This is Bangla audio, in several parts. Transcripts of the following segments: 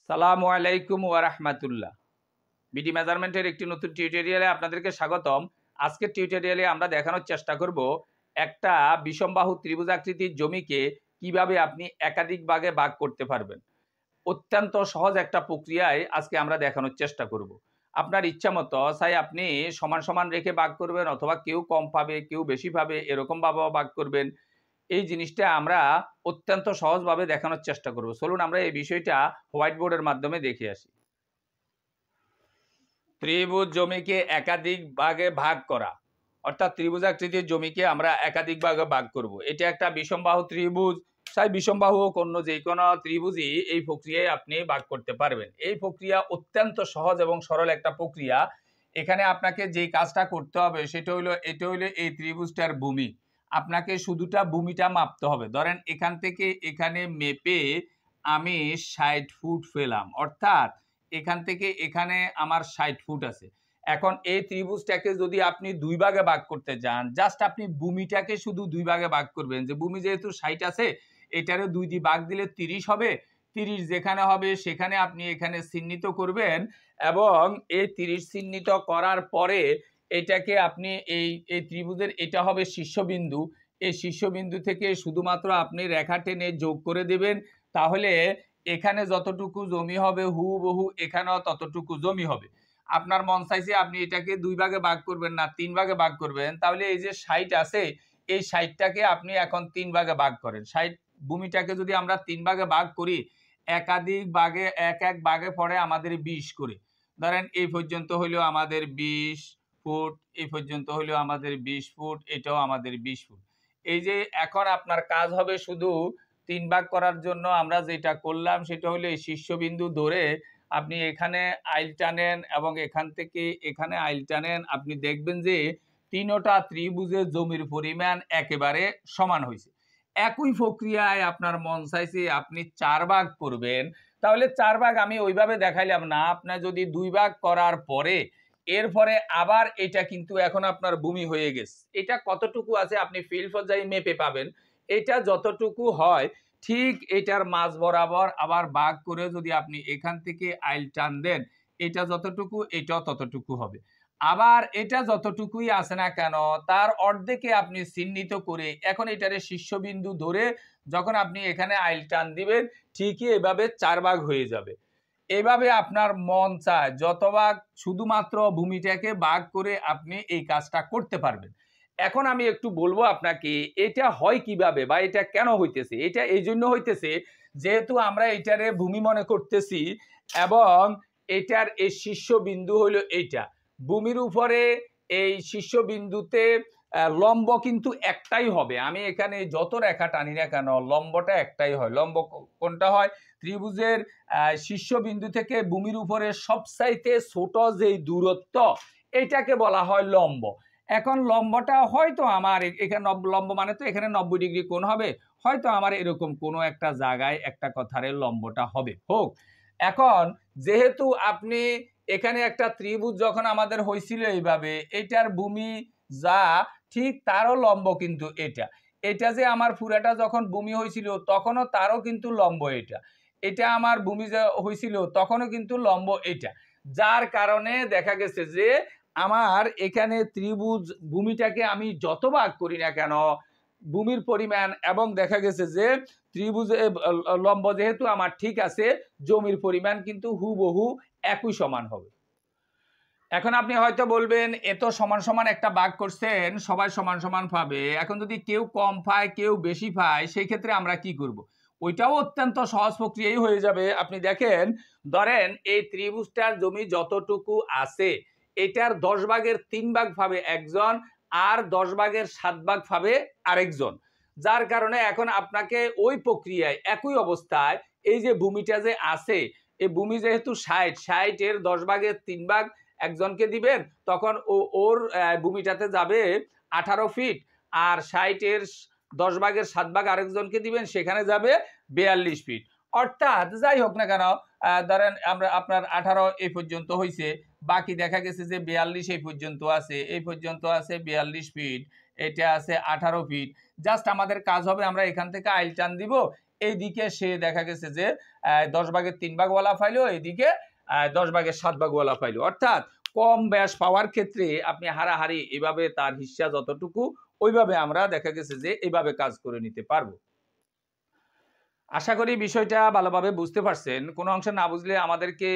সালামু আলাইকুম ওয়া রাহমাতুল্লাহ। বিডি মেজারমেন্টের একটি নতুন টিউটোরিয়ালে আপনাদেরকে স্বাগতম। আজকের টিউটোরিয়ালে আমরা দেখানোর চেষ্টা করব একটা বিষমবাহু ত্রিভুজাকৃতির জমিকে কিভাবে আপনি একাধিক ভাগে ভাগ করতে পারবেন। অত্যন্ত সহজ একটা প্রক্রিয়ায় আজকে আমরা দেখানোর চেষ্টা করব। আপনার ইচ্ছামতো চাই আপনি সমান সমান রেখে ভাগ করবেন, অথবা কেউ কম পাবে কেউ বেশি পাবে, এরকমভাবেও ভাগ করবেন। এই জিনিসটা আমরা অত্যন্ত সহজভাবে দেখানোর চেষ্টা করব। চলুন আমরা এই বিষয়টা হোয়াইট বোর্ডের মাধ্যমে দেখে আসি। ত্রিভুজ জমিকে একাধিক ভাগে ভাগ করা, অর্থাৎ ত্রিভুজাকৃতির জমিকে আমরা একাধিক ভাগে ভাগ করব। এটা একটা বিষমবাহু ত্রিভুজ, চাই বিষমবাহু হোক অন্য যে কোনো ত্রিভুজই এই প্রক্রিয়ায় আপনি ভাগ করতে পারবেন। এই প্রক্রিয়া অত্যন্ত সহজ এবং সরল একটা প্রক্রিয়া। এখানে আপনাকে যেই কাজটা করতে হবে সেটা হলো, এটা হলো এই ত্রিভুজটার ভূমি। আপনাকে শুধুটা ভূমিটা মাপতে হবে। ধরেন এখান থেকে এখানে মেপে আমি 60 ফুট পেলাম, অর্থাৎ এখান থেকে এখানে আমার 60 ফুট আছে। এখন এই ত্রিভুজটাকে যদি আপনি দুই ভাগে ভাগ করতে যান, জাস্ট আপনি ভূমিটাকে শুধু দুই ভাগে ভাগ করবেন, যে ভূমি যেহেতু 60 আছে এটারও 2 দিয়ে ভাগ দিলে 30 হবে। 30 যেখানে হবে সেখানে আপনি এখানে চিহ্নিত করবেন, এবং এই 30 চিহ্নিত করার পরে এটাকে আপনি এই ত্রিভুজের এটা হবে শীর্ষবিন্দু। এই শীর্ষবিন্দু থেকে শুধুমাত্র আপনি রেখা টেনে যোগ করে দেবেন, তাহলে এখানে যতটুকু জমি হবে হুবহু এখানেও ততটুকু জমি হবে। আপনার মন চাইছে আপনি এটাকে দুই ভাগে ভাগ করবেন না 3 ভাগে ভাগ করবেন, তাহলে এই যে 60 আছে এই 60টাকে আপনি এখন 3 ভাগে ভাগ করেন। 60 ভূমিটাকে যদি আমরা 3 ভাগে ভাগ করি, একাধিক ভাগে এক এক ভাগে পড়ে আমাদের 20 করে। ধরেন এই পর্যন্ত হইলো আমাদের 20 ফুট, এই পর্যন্ত হইলো আমাদের 20 ফুট, এটাও আমাদের 20 ফুট। এই যে এখন আপনার কাজ হবে শুধু 3 ভাগ করার জন্য আমরা যেটা করলাম সেটা হলো এই শীর্ষবিন্দু ধরে আপনি এখানে আইল টানেন এবং এখান থেকে এখানে আইল টানেন, আপনি দেখবেন যে তিনটা ত্রিভুজের জমির পরিমাণ একেবারে সমান হয়েছে। একই প্রক্রিয়ায় আপনার মন চাইছে আপনি 4 ভাগ করবেন, তাহলে 4 ভাগ আমি ওইভাবে দেখাইলাম না। আপনার যদি 2 ভাগ করার পরে এরপরে আবার এটা কিন্তু এখন আপনার ভূমি হয়ে গেছে। এটা কতটুকু আছে আপনি ফিল্ড পর্যায়ে মেপে পাবেন। এটা যতটুকু হয় ঠিক এটার মাঝ বরাবর আবার ভাগ করে যদি আপনি এখান থেকে আইল টান দেন, এটা যতটুকু এটাও ততটুকু হবে। আবার এটা যতটুকুই আছে না কেন তার অর্ধেকে আপনি চিহ্নিত করে এখন এটারে শীর্ষবিন্দু ধরে যখন আপনি এখানে আইল টান দিবেন, ঠিকই এভাবে 4 ভাগ হয়ে যাবে। এভাবে আপনার মন চায় যত ভাগ, শুধুমাত্র ভূমিটাকে ভাগ করে আপনি এই কাজটা করতে পারবেন। এখন আমি একটু বলবো আপনাকে এটা হয় কিভাবে বা এটা কেন হইতেছে। এটা এই জন্য হইতেছে যেহেতু আমরা এটারে ভূমি মনে করতেছি, এবং এটার এই শীর্ষবিন্দু হলো এইটা। ভূমির উপরে এই শীর্ষবিন্দুতে লম্ব কিন্তু একটাই হবে। আমি এখানে যত রেখা টানি না কেন লম্বটা একটাই হয়। লম্ব কোনটা হয়? ত্রিভুজের শীর্ষবিন্দু থেকে ভূমির উপরে সবচাইতে ছোট যেই দূরত্ব এটাকে বলা হয় লম্ব। এখন লম্বটা হয়তো আমার এখানে লম্ব মানে তো এখানে 90 ডিগ্রি কোণ হবে, হয়তো আমার এরকম কোনো একটা জায়গায় একটা কথারে লম্বটা হবে হোক। এখন যেহেতু আপনি এখানে একটা ত্রিভুজ যখন আমাদের হয়েছিল এইভাবে, এটার ভূমি যা ঠিক তারও লম্ব কিন্তু এটা। এটা যে আমার পুরাটা যখন ভূমি হয়েছিল তখনও তারও কিন্তু লম্ব এটা। এটা আমার ভূমি যে হয়েছিল তখনও কিন্তু লম্ব এটা। যার কারণে দেখা গেছে যে আমার এখানে ত্রিভুজ ভূমিটাকে আমি যত ভাগ করি না কেন ভূমির পরিমাণ এবং দেখা গেছে যে ত্রিভুজ লম্ব যেহেতু আমার ঠিক আছে, জমির পরিমাণ কিন্তু হুবহু একই সমান হবে। এখন আপনি হয়তো বলবেন এত সমান সমান একটা ভাগ করছেন সবাই সমান সমান পাবে, এখন যদি কেউ কম পায় কেউ বেশি পায় সেই ক্ষেত্রে আমরা কি করব? ওইটাও অত্যন্ত সহজ প্রক্রিয়াই হয়ে যাবে। আপনি দেখেন, ধরেন এই ত্রিভুজটার জমি যতটুকু আছে এটার 10 ভাগের 3 ভাগ পাবে একজন, আর 10 ভাগের 7 ভাগ পাবে আরেকজন। যার কারণে এখন আপনাকে ওই প্রক্রিয়ায় একই অবস্থায় এই যে ভূমিটা যে আছে, এই ভূমি যেহেতু 60 এর 10 ভাগের 3 ভাগ একজনকে দিবেন, তখন ওর ভূমিটাতে যাবে 18 ফিট, আর 60 এর 10 ভাগের 7 ভাগ আরেকজনকে দিবেন, সেখানে যাবে 42 ফিট। অর্থাৎ যাই হোক না কেন ধরেন আমরা আপনার 18 এই পর্যন্ত হয়েছে, বাকি দেখা গেছে যে 42 এই পর্যন্ত আছে, এই পর্যন্ত আছে 42 ফিট, এটা আছে 18 ফিট। জাস্ট আমাদের কাজ হবে আমরা এখান থেকে আইল টান দিব, এইদিকে সে দেখা গেছে যে 10 ভাগের 3 ভাগ ওয়ালা পাইলো, এইদিকে 10 ভাগের 7 ভাগ ওয়ালা পাইলো। অর্থাৎ কম ব্যাস পাওয়ার ক্ষেত্রে আপনি হারাহারি এভাবে তার হিস্সা যতটুকু ওইভাবে আমরা দেখা গেছে যে এইভাবে কাজ করে নিতে পারবো। আশা করি বিষয়টা ভালোভাবে বুঝতে পারছেন। কোনো অংশে না বুঝলে আমাদেরকে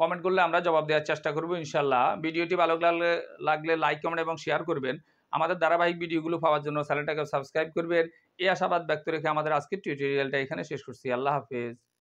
কমেন্ট করলে আমরা জবাব দেওয়ার চেষ্টা করব ইনশাআল্লাহ। ভিডিওটি ভালো লাগলে লাইক, কমেন্ট এবং শেয়ার করবেন। আমাদের ধারাবাহিক ভিডিওগুলো পাওয়ার জন্য চ্যানেলটাকে সাবস্ক্রাইব করবেন। এই আশাবাদ ব্যক্ত রেখে আমাদের আজকের টিউটোরিয়ালটা এখানে শেষ করছি। আল্লাহ হাফেজ।